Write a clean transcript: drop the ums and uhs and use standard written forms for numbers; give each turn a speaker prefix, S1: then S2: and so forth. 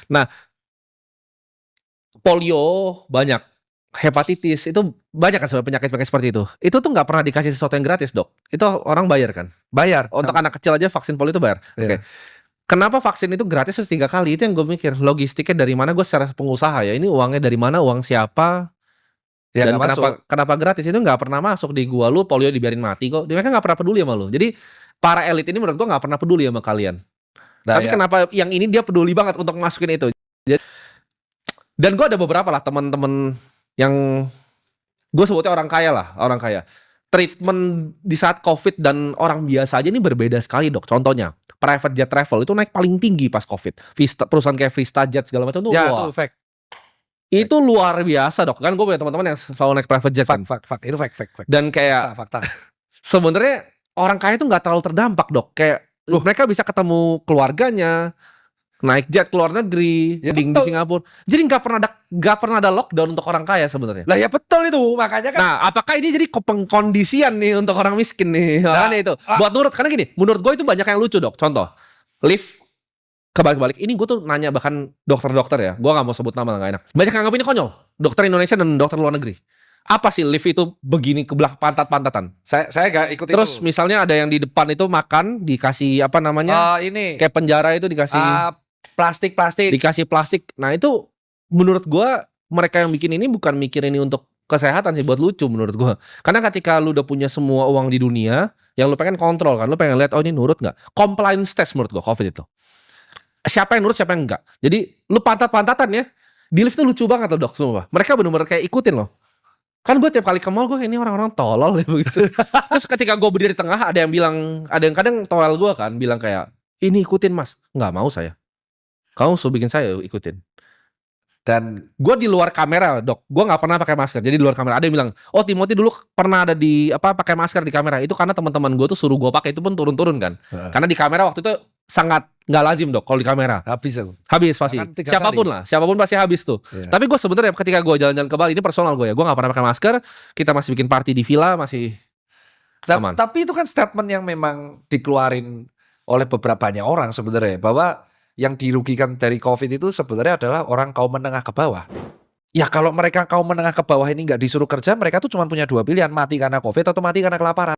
S1: Nah, polio banyak, hepatitis itu banyak kan sebenarnya penyakit-penyakit seperti itu. Itu tuh nggak pernah dikasih sesuatu yang gratis, Dok. Itu orang bayar kan?
S2: Bayar.
S1: Untuk anak kecil aja vaksin polio itu bayar. Oke.
S2: Iya.
S1: Kenapa vaksin itu gratis terus 3 kali? Itu yang gue mikir. Logistiknya dari mana? Gue secara pengusaha ya. Ini uangnya dari mana? Uang siapa?
S2: Ya,
S1: Dan
S2: nggak masuk.
S1: kenapa gratis? Itu nggak pernah masuk di gua. Lu polio dibiarin mati kok. Mereka nggak pernah peduli sama lu. Jadi para elit ini menurut gua nggak pernah peduli sama kalian.
S2: Nah,
S1: Tapi
S2: ya.
S1: kenapa yang ini dia peduli banget untuk masukin itu? Dan gue ada beberapa lah teman-teman yang gue sebutnya orang kaya lah, orang kaya. Treatment di saat COVID dan orang biasa aja ini berbeda sekali, Dok. Contohnya, private jet travel itu naik paling tinggi pas COVID. Perusahaan kayak Vista Jet segala macam tuh
S2: Ya,
S1: wah,
S2: itu fact.
S1: itu luar biasa, Dok. Kan gue punya teman-teman yang selalu naik private jet kan.
S2: Fact. Itu fact.
S1: Dan kayak
S2: Fakta.
S1: sebenarnya orang kaya itu nggak terlalu terdampak, Dok. Kayak mereka bisa ketemu keluarganya, naik jet ke luar negeri,
S2: Ya,
S1: di Singapura. Jadi nggak pernah ada lockdown untuk orang kaya sebenarnya.
S2: Lah ya betul itu, makanya kan.
S1: Nah, apakah ini jadi pengkondisian nih untuk orang miskin nih? Makanya itu. Buat nurut, karena gini, menurut gue itu banyak yang lucu, Dok. Contoh, lift kebalik-balik. Ini gue tuh nanya bahkan dokter-dokter ya. Gue nggak mau sebut nama, nggak enak. Banyak yang anggap ini konyol. Dokter Indonesia dan dokter luar negeri. Apa sih lift itu begini ke belakang pantat-pantatan?
S2: Saya gak ikut
S1: Terus
S2: itu.
S1: misalnya ada yang di depan itu makan dikasih apa namanya?
S2: Ini
S1: Kayak penjara itu dikasih
S2: plastik.
S1: Dikasih plastik. Nah, itu menurut gua mereka yang bikin ini bukan mikir ini untuk kesehatan sih, buat lucu menurut gua. Karena ketika lu udah punya semua uang di dunia, yang lu pengen kontrol kan, lu pengen lihat oh ini nurut nggak? Compliance test menurut gua COVID itu. Siapa yang nurut, siapa yang enggak. Jadi lu pantat-pantatan ya. Di lift itu lucu banget loh, Dok, semua. Mereka benar-benar kayak ikutin loh. Kan gue tiap kali ke mall gue ini orang-orang tolol ya begitu. Terus ketika gue berdiri di tengah ada yang bilang, ada yang kadang tolol gue kan bilang kayak ini ikutin Mas. Nggak mau saya. Kamu suruh bikin saya ikutin. Dan gue di luar kamera, Dok. Gue nggak pernah pakai masker. Jadi di luar kamera ada yang bilang, oh Timothy dulu pernah ada di pakai masker di kamera. Itu karena teman-teman gue tuh suruh gue pakai, itu pun turun-turun kan. Karena di kamera waktu itu sangat nggak lazim, Dok, kalau di kamera. Habis pasti. Siapapun pasti habis tuh. Tapi gue sebenarnya ketika gue jalan-jalan ke Bali, ini personal gue ya. Gue nggak pernah pakai masker. Kita masih bikin party di villa, masih aman.
S2: Tapi itu kan statement yang memang dikeluarin oleh beberapa banyak orang sebenarnya, bahwa yang dirugikan dari COVID itu sebenarnya adalah orang kaum menengah ke bawah. Ya kalau mereka kaum menengah ke bawah ini nggak disuruh kerja, mereka tuh cuma punya 2 pilihan, mati karena COVID atau mati karena kelaparan.